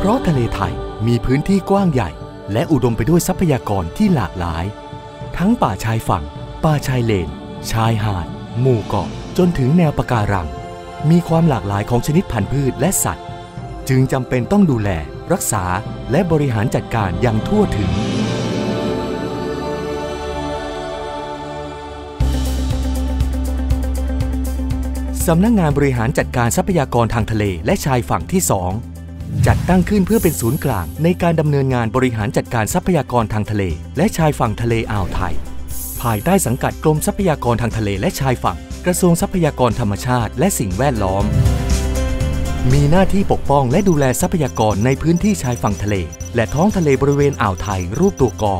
ราะทะเลไทยมีพื้นที่กว้างใหญ่และอุดมไปด้วยทรัพยากรที่หลากหลายทั้งป่าชายฝั่งป่าชายเลนชายหาดหมู่เกาะจนถึงแนวปะการังมีความหลากหลายของชนิดพันธุ์พืชและสัตว์จึงจำเป็นต้องดูแลรักษาและบริหารจัดการอย่างทั่วถึงสำนักงานบริหารจัดการทรัพยากรทางทะเลและชายฝั่งที่ 2จัดตั้งขึ้นเพื่อเป็นศูนย์กลางในการดำเนินงานบริหารจัดการทรัพยากรทางทะเลและชายฝั่งทะเลอ่าวไทยภายใต้สังกัดกรมทรัพยากรทางทะเลและชายฝั่งกระทรวงทรัพยากรธรรมชาติและสิ่งแวดล้อมมีหน้าที่ปกป้องและดูแลทรัพยากรในพื้นที่ชายฝั่งทะเลและท้องทะเลบริเวณอ่าวไทยรูปตัวกอ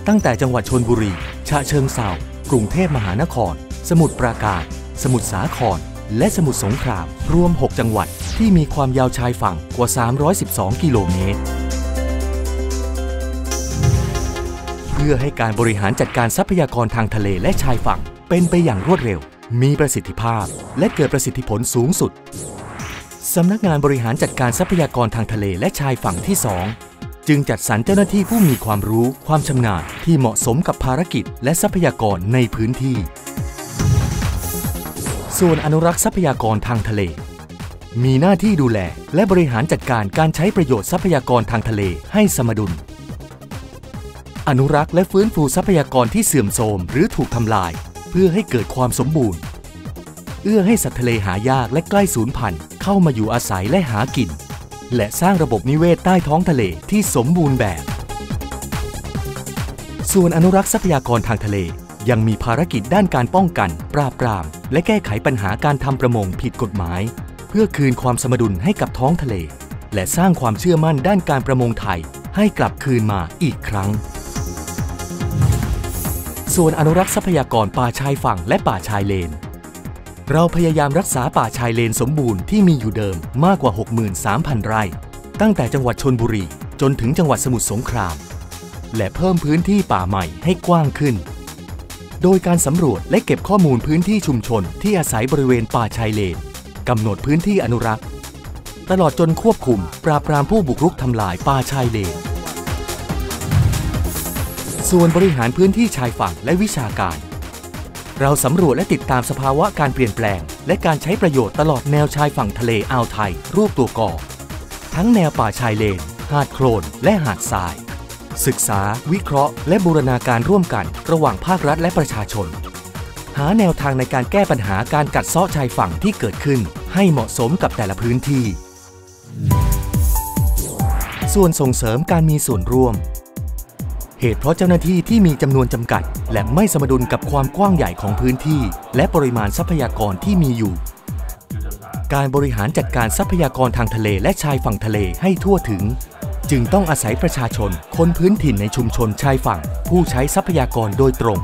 ตั้งแต่จังหวัดชลบุรีฉะเชิงเทรากรุงเทพมหานครสมุทรปราการสมุทรสาครและสมุทรสงครามรวม6จังหวัดที่มีความยาวชายฝั่งกว่า312กิโลเมตรเพื่อให้การบริหารจัดการทรัพยากรทางทะเลและชายฝั่งเป็นไปอย่างรวดเร็วมีประสิทธิภาพและเกิดประสิทธิผลสูงสุดสำนักงานบริหารจัดการทรัพยากรทางทะเลและชายฝั่งที่ 2จึงจัดสรรเจ้าหน้าที่ผู้มีความรู้ความชำนาญที่เหมาะสมกับภารกิจและทรัพยากรในพื้นที่ส่วนอนุรักษ์ทรัพยากรทางทะเลมีหน้าที่ดูแลและบริหารจัดการการใช้ประโยชน์ทรัพยากรทางทะเลให้สมดุลอนุรักษ์และฟื้นฟูทรัพยากรที่เสื่อมโทรมหรือถูกทำลายเพื่อให้เกิดความสมบูรณ์เอื้อให้สัตว์ทะเลหายากและใกล้สูญพันธุ์เข้ามาอยู่อาศัยและหากินและสร้างระบบนิเวศใต้ท้องทะเลที่สมบูรณ์แบบส่วนอนุรักษ์ทรัพยากรทางทะเลยังมีภารกิจด้านการป้องกันปราบปรามและแก้ไขปัญหาการทำประมงผิดกฎหมายเพื่อคืนความสมดุลให้กับท้องทะเลและสร้างความเชื่อมั่นด้านการประมงไทยให้กลับคืนมาอีกครั้งส่วนอนุรักษ์ทรัพยากรป่าชายฝั่งและป่าชายเลนเราพยายามรักษาป่าชายเลนสมบูรณ์ที่มีอยู่เดิมมากกว่า 63,000 ไร่ตั้งแต่จังหวัดชลบุรีจนถึงจังหวัดสมุทรสงครามและเพิ่มพื้นที่ป่าใหม่ให้กว้างขึ้นโดยการสำรวจและเก็บข้อมูลพื้นที่ชุมชนที่อาศัยบริเวณป่าชายเลนกำหนดพื้นที่อนุรักษ์ตลอดจนควบคุมปราบปรามผู้บุกรุกทำลายป่าชายเลนส่วนบริหารพื้นที่ชายฝั่งและวิชาการเราสำรวจและติดตามสภาวะการเปลี่ยนแปลงและการใช้ประโยชน์ตลอดแนวชายฝั่งทะเลอ่าวไทยรูปตัวกอทั้งแนวป่าชายเลนหาดโคลนและหาดทรายศึกษาวิเคราะห์และบูรณาการร่วมกันระหว่างภาครัฐและประชาชนหาแนวทางในการแก้ปัญหาการกัดเซาะชายฝั่งที่เกิดขึ้นให้เหมาะสมกับแต่ละพื้นที่ส่วนส่งเสริมการมีส่วนร่วมเหตุเพราะเจ้าหน้าที่ที่มีจำนวนจำกัดและไม่สมดุลกับความกว้างใหญ่ของพื้นที่และปริมาณทรัพยากรที่มีอยู่การบริหารจัดการทรัพยากรทางทะเลและชายฝั่งทะเลให้ทั่วถึงจึงต้องอาศัยประชาชนคนพื้นถิ่นในชุมชนชายฝั่งผู้ใช้ทรัพยากรโดยตรง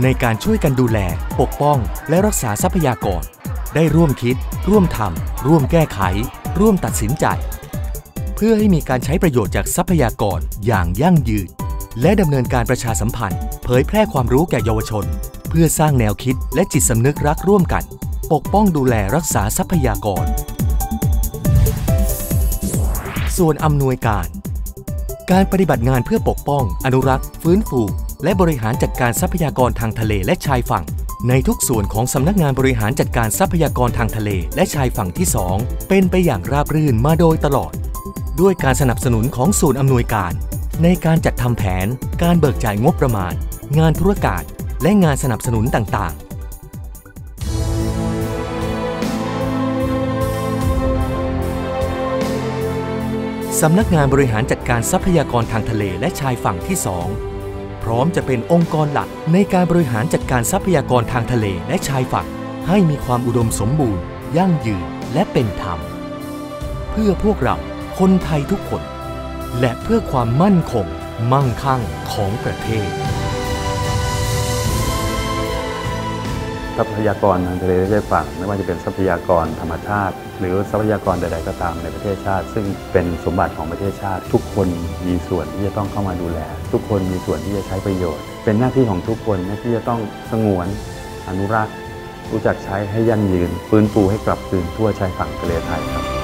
ในการช่วยกันดูแลปกป้องและรักษาทรัพยากรได้ร่วมคิดร่วมทำร่วมแก้ไขร่วมตัดสินใจเพื่อให้มีการใช้ประโยชน์จากทรัพยากรอย่างยั่งยืนและดำเนินการประชาสัมพันธ์เผยแพร่ความรู้แก่เยาวชนเพื่อสร้างแนวคิดและจิตสำนึกรักร่วมกันปกป้องดูแลรักษาทรัพยากรส่วนอำนวยการปฏิบัติงานเพื่อปกป้องอนุรักษ์ฟื้นฟูและบริหารจัดการทรัพยากรทางทะเลและชายฝั่งในทุกส่วนของสำนักงานบริหารจัดการทรัพยากรทางทะเลและชายฝั่งที่ 2เป็นไปอย่างราบรื่นมาโดยตลอดด้วยการสนับสนุนของศูนย์อำนวยการในการจัดทำแผนการเบิกจ่ายงบประมาณงานธุรการและงานสนับสนุนต่างๆสำนักงานบริหารจัดการทรัพยากรทางทะเลและชายฝั่งที่ 2พร้อมจะเป็นองค์กรหลักในการบริหารจัดการทรัพยากรทางทะเลและชายฝั่งให้มีความอุดมสมบูรณ์ยั่งยืนและเป็นธรรมเพื่อพวกเราคนไทยทุกคนและเพื่อความมั่นคงมั่งคั่งของประเทศทรัพยากรทางทะเลและชายฝั่งไม่ว่าจะเป็นทรัพยากรธรรมชาติหรือทรัพยากรใดๆก็ตามในประเทศชาติซึ่งเป็นสมบัติของประเทศชาติทุกคนมีส่วนที่จะต้องเข้ามาดูแลทุกคนมีส่วนที่จะใช้ประโยชน์เป็นหน้าที่ของทุกคนที่จะต้องสงวนอนุรักษ์รู้จักใช้ให้ยั่งยืนฟื้นฟูให้กลับคืนทั่วชายฝั่งทะเลไทยครับ